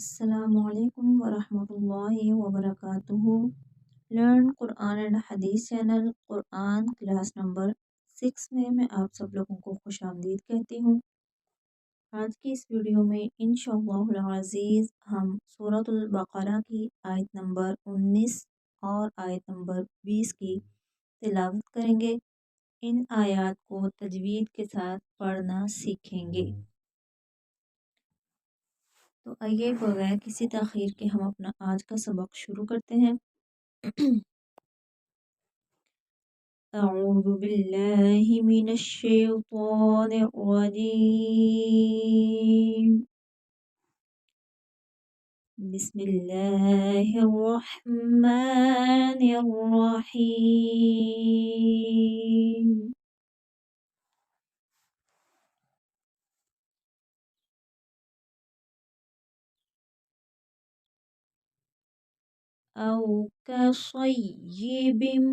Assalamu alaikum wa rahmatullahi wa barakatuhu. Learn Quran and Hadith channel Quran class number 6 में मैं आप सब लोगों को खुशामदीद कहती हूँ। आज की इस वीडियो में इंशाअल्लाह अज़ीज़ हम सूरतुल बक़रा की आयत नंबर 19 और आयत नंबर 20 की तिलावत करेंगे। इन आयात को तजवीद के साथ पढ़ना सीखेंगे। तो आइए बगैर किसी ताख़ीर के हम अपना आज का सबक शुरू करते हैं। अऊज़ु बिल्लाहि मिनश शैतानिर रजीम। बिस्मिल्लाहिर रहमानिर रहीम। औ कसय्यिबिम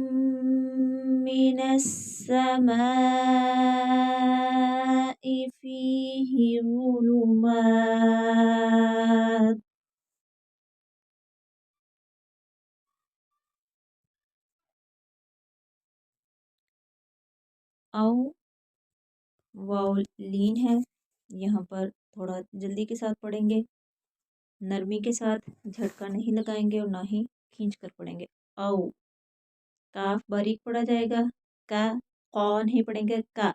मिनस समाइ फीहि ज़ुलुमात। औ वाव लीन है, यहाँ पर थोड़ा जल्दी के साथ पढ़ेंगे, नरमी के साथ, झटका नहीं लगाएंगे और ना ही खींच कर पढ़ेंगे। औ काफ बारीक पढ़ा जाएगा, का कौ नहीं पढ़ेंगे, का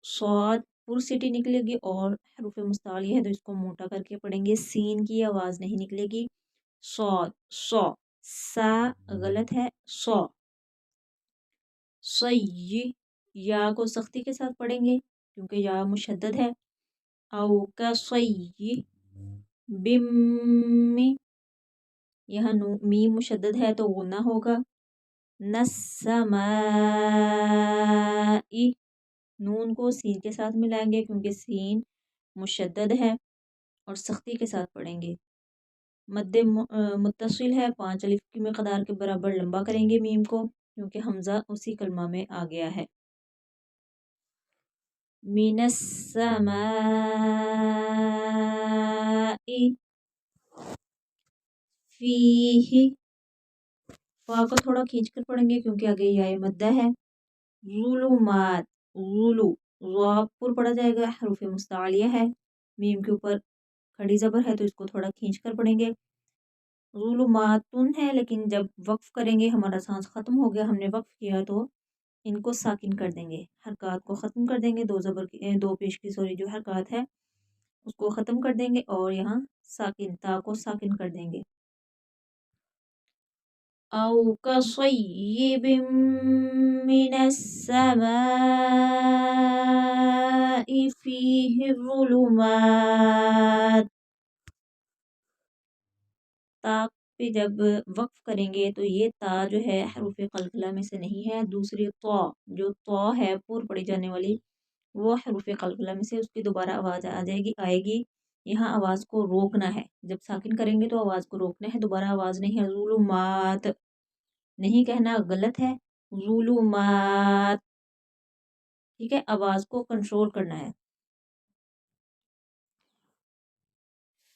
सौद पुरसिटी निकलेगी और हरूफ मुस्तालिया है तो इसको मोटा करके पढ़ेंगे। सीन की आवाज नहीं निकलेगी। सौद सौ, सा गलत है, सौ। सही या को सख्ती के साथ पढ़ेंगे क्योंकि या मुशद्दद है। औ का सही बिम्मी, यहाँ मीम मुशद्दद है तो गुन्ना होगा। नस्समाई, नून को सीन के साथ मिलाएंगे क्योंकि सीन मुशद्दद है और सख्ती के साथ पढ़ेंगे। मद्दे मुत्तसिल है, 5 अलिफ की मिक़दार के बराबर लंबा करेंगे मीम को क्योंकि हमज़ा उसी कलमा में आ गया है। मिनस्समाई फीही, फा को थोड़ा खींच कर पढ़ेंगे क्योंकि आगे या मद्दा है। ज़ुलुमात, ज़ुलु ज़ा पुर पढ़ा जाएगा, हरूफ मुस्तालिया है, मीम के ऊपर खड़ी ज़बर है तो इसको थोड़ा खींच कर पढ़ेंगे। ज़ुलुमातुन है लेकिन जब वक्फ करेंगे हमारा सांस ख़त्म हो गया, हमने वक्फ किया तो इनको साकिन कर देंगे, हरकत को ख़त्म कर देंगे। दो पेश की सॉरी जो हरकत है उसको ख़त्म कर देंगे और यहाँ साकिन ता को साकिन कर देंगे। औ कसय्यिबिम मिनस समाइ फीहि ज़ुलुमात, ता पे जब वक्फ करेंगे तो ये ता जो है हरूफ कलकला में से नहीं है। दूसरी तो जो तो है पूर पड़ी जाने वाली वो हरूफ कलकला में से, उसकी दोबारा आवाज़ आ जाएगी आएगी। यहाँ आवाज़ को रोकना है, जब साकिन करेंगे तो आवाज़ को रोकना है, दोबारा आवाज़ नहीं है। ज़ुलुमात नहीं कहना, गलत है। ज़ुलुमात, ठीक है, आवाज़ को कंट्रोल करना है।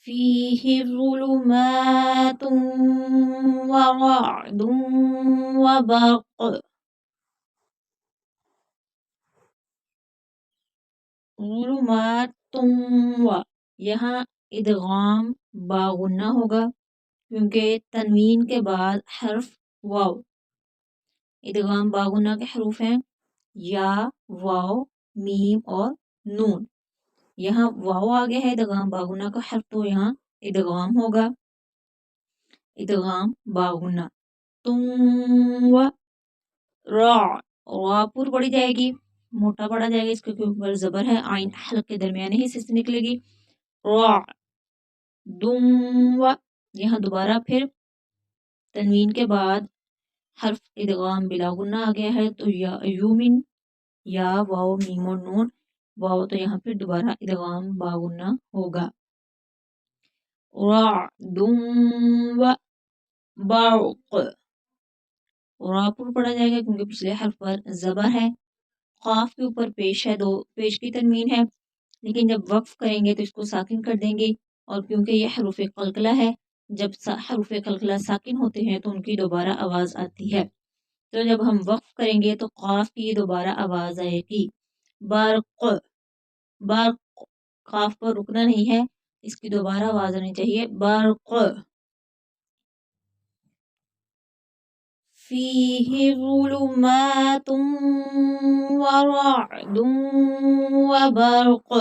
फीहि ज़ुलुमातुन व रअदुन व बर्क़, ज़ुलुमातुन व, यहाँ इदगाम बागुन्ना होगा क्योंकि तनवीन के बाद हर्फ वाव, इदगाम बागुन्ना के हरूफ हैं या, वाव, मीम और नून। यहाँ वाव आ गया है इदगाम बागुन्ना का हर्फ तो यहाँ इदगाम होगा, इदगाम बागुन्ना। तुम व रा पुर पड़ी जाएगी, मोटा पड़ा जाएगा, इसके ऊपर जबर है, आइन हल्क के दरमियाने हिस्से से निकलेगी। रा दुम व, यहाँ दोबारा फिर तनवीन के बाद हर्फ इदगाम बिला गुन्ना आ गया है तो या यूमिन, या वाव मीम और नून, वाव तो यहाँ फिर दोबारा इदगाम बागुन्ना होगा। रा दुम व बर्क़, रा पुर पढ़ा जाएगा क्योंकि पिछले हर्फ पर जबर है। काफ के ऊपर पेश है, दो पेश की तनवीन है लेकिन जब वक्फ करेंगे तो इसको साकिन कर देंगे। اور کیونکہ یہ حروف قلقلہ ہے، جب حروف قلقلہ ساکن ہوتے ہیں تو ان کی دوبارہ آواز آتی ہے. تو جب ہم وقف کریں گے تو قاف کی دوبارہ آواز آئے گی. برق، برق، قاف پر رکنا نہیں ہے، اس کی دوبارہ آواز آنی چاہیے. برق. فیہ ظلمات ورعد وبرق.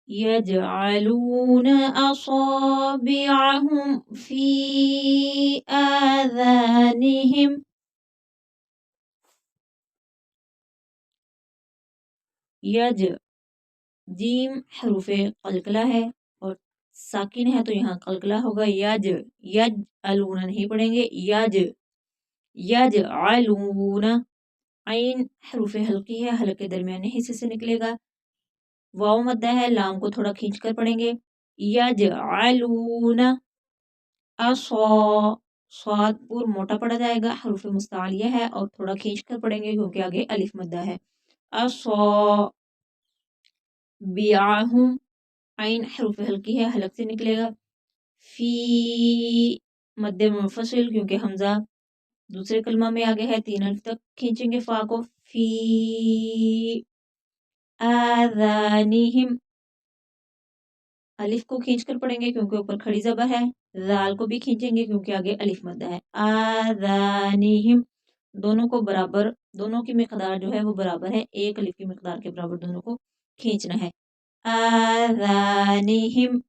يجعلون أصابعهم في آذانهم. یج، جیم حروف قلقلہ ہے اور ساکن ہے تو یہاں قلقلہ ہوگا. یج، یج علون نہیں پڑھیں گے. یج، یج علون. عین حروف حلقی ہے، حلق کے درمیانی حصے سے نکلے گا. واو مدہ ہے، لام کو تھوڑا کھینچ کر پڑھیں گے. یجعلون. اصا، صاد پور موٹا پڑا جائے گا، حروف مستعلیہ ہے اور تھوڑا کھینچ کر پڑھیں گے کیونکہ آگے الف مدہ ہے. اصا بیعہم. عین حروف حلقی ہے، حلق سے نکلے گا. فی مد منفصل کیونکہ حمزہ دوسرے کلمہ میں آگے ہے، 3 الف تک کھینچیں گے فا کو. فی آذانہم. الف کو کھینچ کر پڑھیں گے کیونکہ اوپر کھڑی زبر ہے. ذال کو بھی کھینچیں گے کیونکہ آگے الف مدہ ہے. آذانہم. دونوں کو برابر، دونوں کی مقدار جو ہے وہ برابر ہے، ایک الف کی مقدار کے برابر دونوں کو کھینچنا ہے. آذانہم.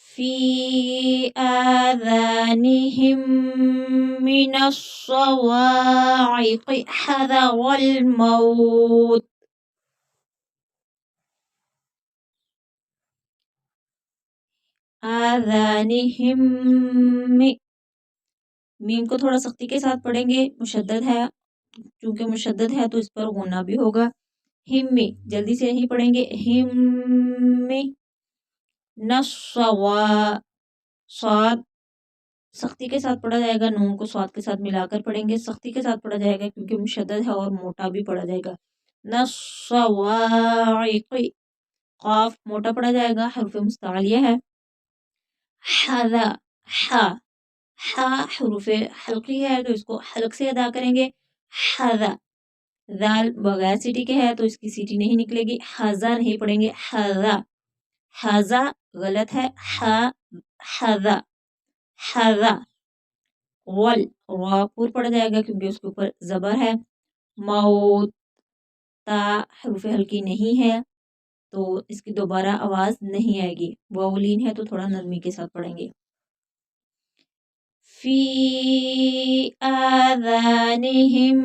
فی آذانہم من الصواعق حذر الموت. آذانہم. میم کو تھوڑا سختی کے ساتھ پڑھیں گے، مشدد ہے، چونکہ مشدد ہے تو اس پر غنہ بھی ہوگا. ہم، جلدی سے نہیں پڑھیں گے. ہم نصوا. صاد سختی کے ساتھ پڑھا جائے گا، نون کو صاد کے ساتھ ملا کر پڑھیں گے. سختی کے ساتھ پڑھا جائے گا کیونکہ مشدد ہے اور موٹا بھی پڑھا جائے گا. نصواعق. قاف موٹا پڑھا جائے گا، حرف مستعلیہ ہے. حذا، حا، حا حروف حلقی ہے تو اس کو حلق سے ادا کریں گے. حذا. ذال بغیر سیٹی کے ہے تو اس کی سیٹی نہیں نکلے گی. حذا نہیں پڑھیں گے. حذا، حذا غلط ہے. حذا، حذا. غل، غا پور پڑا جائے گا کیونکہ اس کے اوپر زبر ہے. موت، تا حروف حلقی نہیں ہے تو اس کی دوبارہ آواز نہیں آئے گی. واولین ہے تو تھوڑا نرمی کے ساتھ پڑھیں گے. فی آذانہم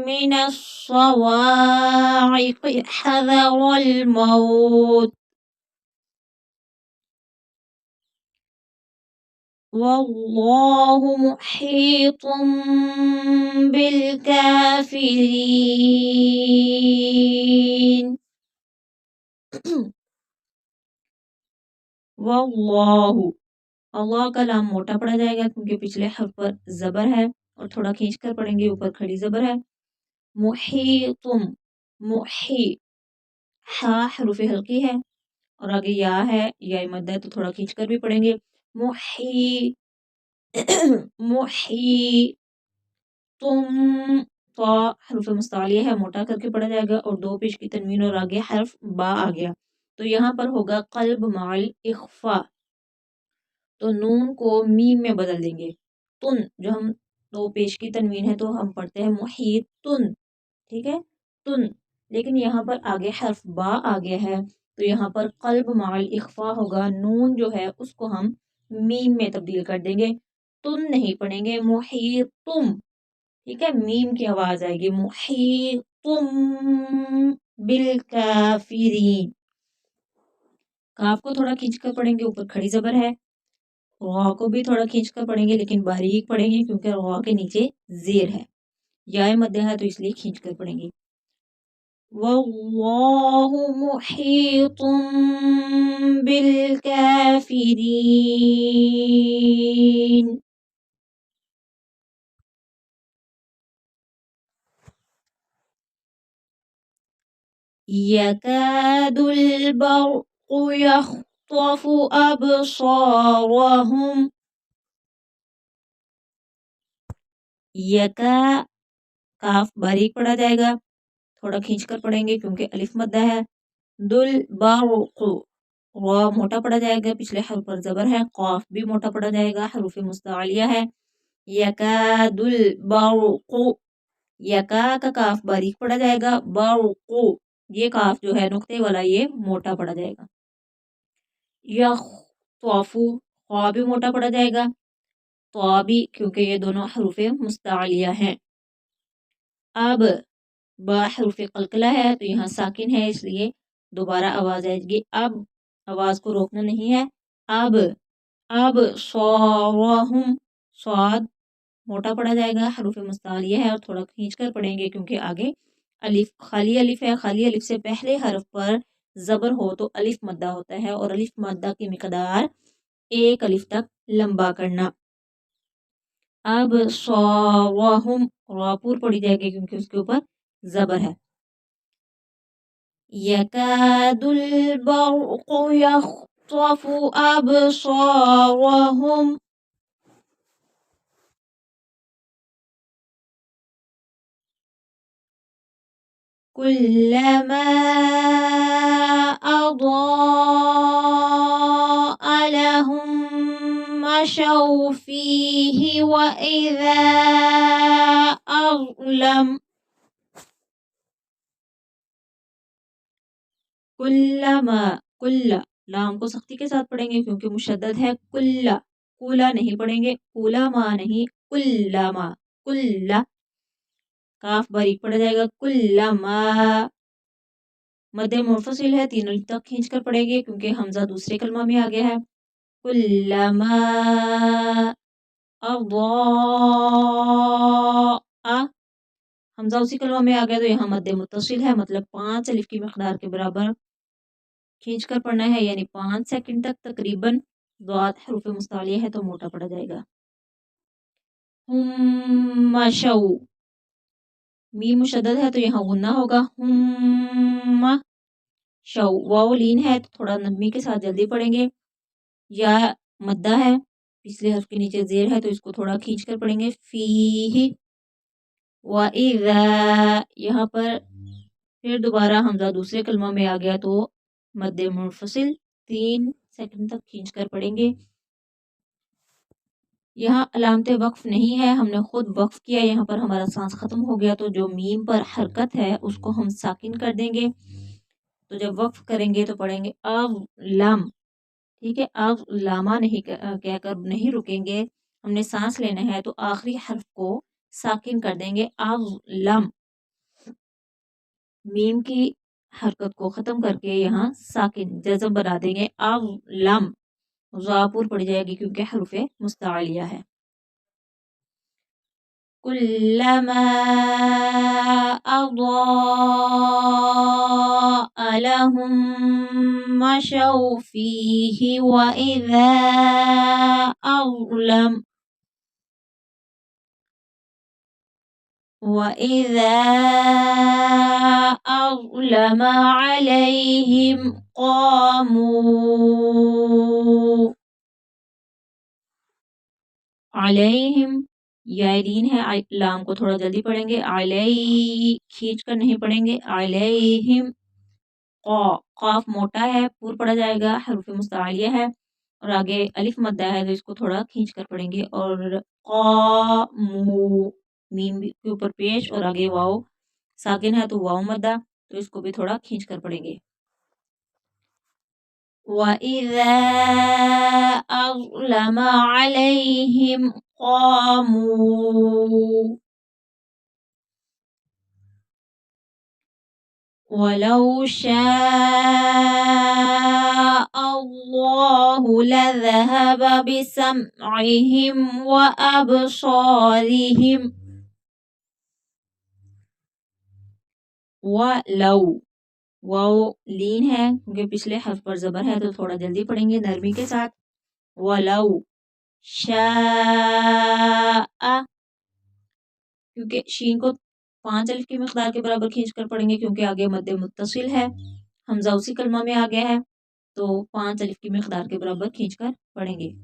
من الصواعق حذر الموت. واللہ محیط بالکافرین. واللہ، اللہ کا لام موٹا پڑا جائے گا کیونکہ پچھلے حرف پر زبر ہے اور تھوڑا کھینچ کر پڑھیں گے، اوپر کھڑی زبر ہے. محیطم، محی، ہا حروف حلقی ہے اور آگے یا ہے، یا مدہ ہے تو تھوڑا کھینچ کر بھی پڑھیں گے. محی، محی تم. طا حروف مستعلیہ ہے، موٹا کر کے پڑھا جائے گا اور 2 پیش کی تنوین اور آگے حرف با آ گیا تو یہاں پر ہوگا قلب مع الاخفاء، تو نون کو میم میں بدل دیں گے. تن، جو ہم 2 پیش کی تنوین ہے تو ہم پڑھتے ہیں محیطن، ٹھیک ہے، تن. لیکن یہاں پر آگے حرف با آ گیا ہے تو یہاں پر قلب مع الاخفاء ہوگا. نون جو ہے اس کو ہم میم میں تبدیل کر دیں گے. تن نہیں پڑھیں گے. محیطم، ٹھیک ہے، میم کی آواز آئے گی. محیطم بالکافرین. کاف کو تھوڑا کھینچ کر پڑھیں گے، اوپر کھڑی زبر ہے. غا کو بھی تھوڑا کھینچ کر پڑھیں گے لیکن باریک پڑھیں گے کیونکہ غا کے نیچے زیر ہے. یا مدہ ہے تو اس لیے کھینچ کر پڑھیں گے. واللہ محیط بالکافرین. यकादुल बर्क़ु यख़्तफ़ु अबसारहुम। यका काफ बारीक पढ़ा जाएगा, थोड़ा खींच कर पढ़ेंगे क्योंकि अलिफ मद्दा है। दुल बर्क़ु वा मोटा पढ़ा जाएगा, पिछले हर्फ पर जबर है। क़ाफ भी मोटा पढ़ा जाएगा, हरूफ मुस्तआलिया है। यकादुल बर्क़ु, यका का काफ बारीक पढ़ा जाएगा। बर्क़ु ये काफ जो है नुक्ते वाला ये मोटा पढ़ा जाएगा। यख़्तफ़ु ख़ा भी मोटा पढ़ा जाएगा, तो भी, क्योंकि ये दोनों हरूफ मुस्तआलिया हैं। अब बा हरूफ कलकला है तो यहाँ साकिन है, इसलिए दोबारा आवाज आएगी। अब आवाज को रोकना नहीं है। अब सौहुम, स्वाद मोटा पढ़ा जाएगा, हरूफ मुस्तालिया है और थोड़ा खींच कर पढ़ेंगे क्योंकि आगे अलिफ खाली अलिफ है। खाली अलिफ से पहले हरफ पर जबर हो तो अलिफ मद्दा होता है और अलिफ मद्दा की मिकदार एक अलिफ तक लंबा करना। अब सौहुम रापुर पढ़ी जाएगी क्योंकि उसके ऊपर जबर है। यकादुल बर्क़ु यख़्तफ़ु अबसारहुम। कुल्लमा अज़ाअ लहुम मशौ फ़ीहि व इज़ा अज़लम। कुल्लमा, कुल्ला लाम को सख्ती के साथ पढ़ेंगे क्योंकि मुशद्दद है। कुल्ला, कुला नहीं पढ़ेंगे, कुलामा नहीं, कुल्लामा। कुल्ला काफ बारीक पढ़ा जाएगा। कुल्लामा मद्दे मुनफसिल है, तीन अलिफ तक खींच कर पढ़ेंगे क्योंकि हमजा दूसरे कलमा में आ गया है। कुल्लमा अज़ाअ, हमजा उसी कलमा में आ गया तो यहाँ मद्दे मुत्तसिल है, मतलब 5 अलिफ की मिक़दार के बराबर खींच कर पढ़ना है, यानी 5 सेकंड तक तकरीबन। दाद हरूफ मुस्तालिया है तो मोटा पड़ा जाएगा। हुम्मा शौ, मीम मुशद्दद है तो यहाँ गुन्ना होगा। हुम्मा शौ, वाव लीन है तो थोड़ा नरमी के साथ जल्दी पढ़ेंगे। या मद्दा है, पिछले हर्फ के नीचे जेर है तो इसको थोड़ा खींच कर पढ़ेंगे। फीही व इज़ा, यहाँ पर फिर दोबारा हमजा दूसरे कलमा में आ गया तो मद्दे मुनफसिल 3 सेकंड तक खींच कर पढ़ेंगे। यहाँ अलामत वक्फ नहीं है, हमने खुद वक्फ किया, यहाँ पर हमारा सांस खत्म हो गया तो जो मीम पर हरकत है उसको हम साकिन कर देंगे। तो जब वक्फ करेंगे तो पढ़ेंगे अब लम, ठीक है। अब लामा नहीं कहकर नहीं रुकेंगे, हमने सांस लेना है तो आखिरी हर्फ को साकिन कर देंगे। अब लम, मीम की हरकत को खत्म करके यहाँ साकिन जज़म बना देंगे। अब लम ज़ापुर पड़ जाएगी क्योंकि हरूफे मुस्तालिया है। कुल्लमा अज़ाअ लहुम मशौ फ़ीहि व इज़ा अज़लम अलैहिम क़ामू। अलैहिम यारीन है, लाम को थोड़ा जल्दी पढ़ेंगे। अलई खींच कर नहीं पढ़ेंगे। अलैहिम क़ाफ मोटा है, पूर पढ़ा जाएगा, हरूफ मुस्तालिया है और आगे अलिफ मद्दा है तो इसको थोड़ा खींच कर पढ़ेंगे। और क़ामू मीम के ऊपर पेश और आगे वाव साकिन है तो वाव मद्दा, तो इसको भी थोड़ा खींच कर पढ़ेंगे। वइज़ा अज़लम अलैहिम क़ामू वलौ शाअ अल्लाहु लज़हब बिसमइहिम व अबसारिहिम वलौ, वाव लीन है क्योंकि पिछले हर्फ पर जबर है तो थोड़ा जल्दी पढ़ेंगे नरमी के साथ। वलौ शाअ, क्योंकि शीन को 5 अलिफ की मिकदार के बराबर खींच कर पढ़ेंगे क्योंकि आगे मद्दे मुत्तसिल है, हमजा उसी कलमा में आ गया है, तो 5 अलिफ की मिकदार के बराबर खींच कर पढ़ेंगे।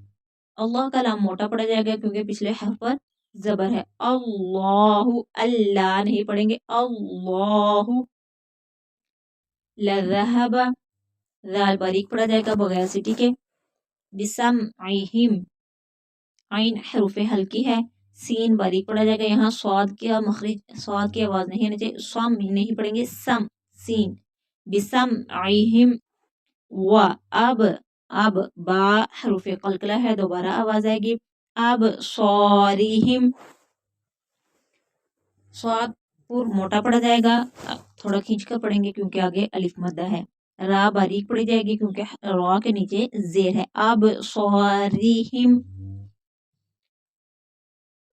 अल्लाह का लाम मोटा पड़ा जाएगा क्योंकि पिछले हर्फ पर जबर है। अल्लाहु, अल्लाह नहीं पढ़ेंगे, अल्लाहु। लज़हबा, दाल बारीक पड़ा जाएगा बगैर सिटी के। बिसमइहिम, आइन हरूफ हल्की है, सीन बारीक पड़ा जाएगा, यहाँ स्वाद का मखरिज, स्वाद की आवाज नहीं आनी चाहिए, सम नहीं पढ़ेंगे, सम, सीन। बिसमइहिम व अब बा हरूफ कलकला है, दोबारा आवाज आएगी। अब सॉरीहिम, स्वाद पूर मोटा पड़ा जाएगा, थोड़ा खींच कर पढ़ेंगे क्योंकि आगे अलिफ मद्दा है। रा बारीक पड़ी जाएगी क्योंकि रा के नीचे जेर है। अब सॉरीहिम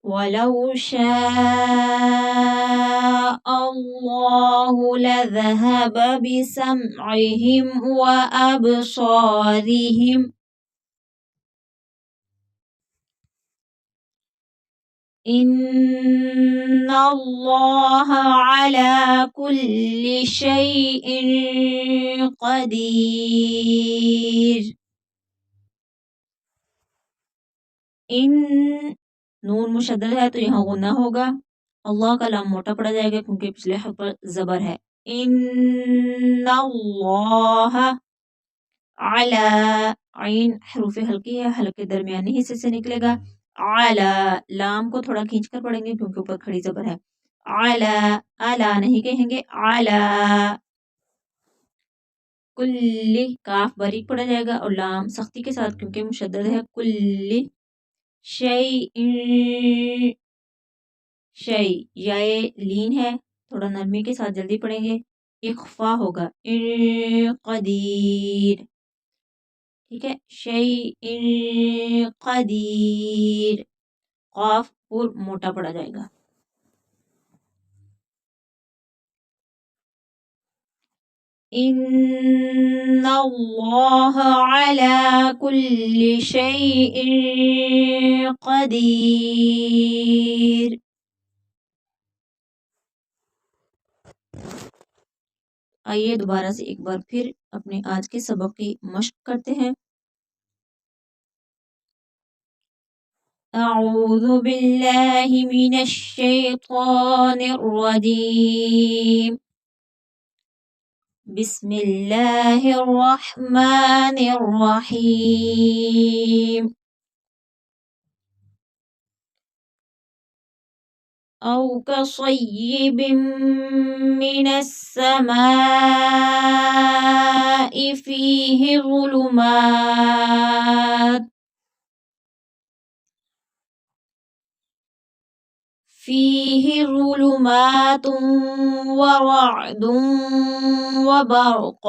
वलौ शाअ अल्लाहु लज़हब बिसमइहिम व अबसारिहिम इन्नल्लाह अला कुल्ली शैइन क़दीर। इन नून मुशद्दद है तो यहाँ गुन्ना होगा। अल्लाह का लाम मोटा पड़ा जाएगा क्योंकि पिछले हर्फ पर जबर है। इन्नल्लाह अला, आइन हरूफ हल्की है, हल्के दरमियानी हिस्से से निकलेगा। अला, लाम को थोड़ा खींच कर पढ़ेंगे क्योंकि ऊपर खड़ी जबर है। अला, अला नहीं कहेंगे, अला। कुल्ली, काफ बारीक पड़ा जाएगा और लाम सख्ती के साथ क्योंकि मुशद्दद है। कुल्ली शैइन, शै, याए लीन है, थोड़ा नरमी के साथ जल्दी पढ़ेंगे, इख्फा होगा। कदीर, ठीक है, शैइन कदीर, काफ पूर मोटा पड़ा जाएगा। इन्नल्लाह अला कुल्ली शैइन कदीर। आइए दोबारा से एक बार फिर अपने आज के सबक की मश्क करते हैं। अऊज़ु बिल्लाहि मिनश शैतानिर रजीम। बिस्मिल्लाहिर रहमानिर रहीम। औ कसय्यिबिम मिनस समाइ फीहि ज़ुलुमात व रअदुन व बर्क़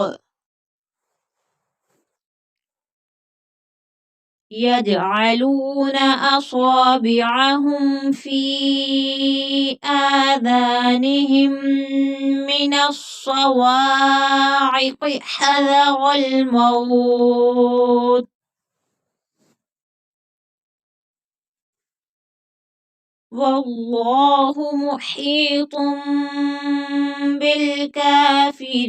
यजअलून असाबिअहुम फी आज़ानिहिम मिनस्सवाइक़ हज़रल मौत वल्लाहु मुहीतुम बिलकाफिरीन।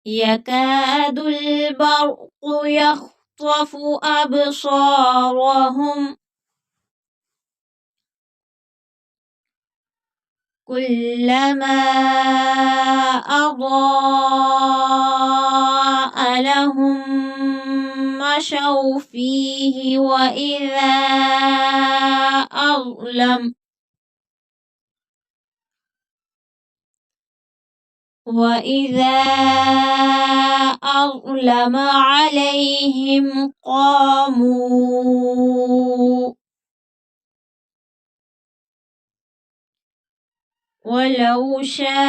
यकादुल बर्क़ु यख़्तफ़ु अबसारहुम कुल्लमा अज़ाअ लहुम मशौ फ़ीहि वइज़ा अज़लम अलैहिम क़ामू वलौ शाअ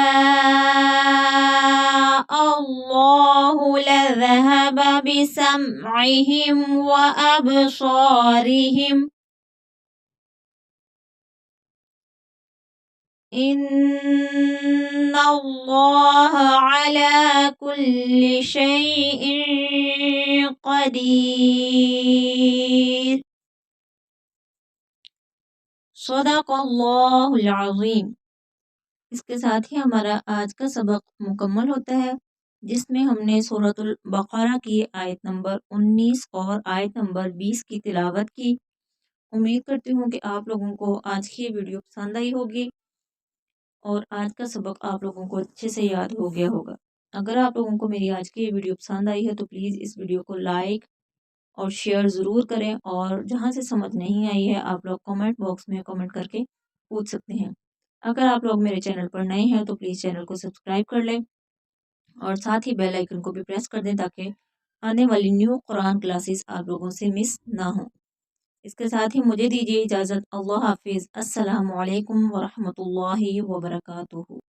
अल्लाहु लज़हब बिसमइहिम व अबसारिहिम إن الله على كل شيء قدير सदक़ल्लाहुल अज़ीम। इसके साथ ही हमारा आज का सबक मुकम्मल होता है, जिसमें हमने सूरतुल बक़रा की आयत नंबर 19 और आयत नंबर 20 की तिलावत की। उम्मीद करती हूँ कि आप लोगों को आज की ये वीडियो पसंद आई होगी और आज का सबक आप लोगों को अच्छे से याद हो गया होगा। अगर आप लोगों को मेरी आज की ये वीडियो पसंद आई है तो प्लीज़ इस वीडियो को लाइक और शेयर ज़रूर करें, और जहाँ से समझ नहीं आई है आप लोग कमेंट बॉक्स में कमेंट करके पूछ सकते हैं। अगर आप लोग मेरे चैनल पर नए हैं तो प्लीज़ चैनल को सब्सक्राइब कर लें और साथ ही बेल आइकन को भी प्रेस कर दें, ताकि आने वाली न्यू कुरान क्लासेस आप लोगों से मिस ना हो। इसके साथ ही मुझे दीजिए इजाज़त। अल्लाह हाफिज़। अस्सलामु अलैकुम वरहमतुल्लाहि वबरकातुहू।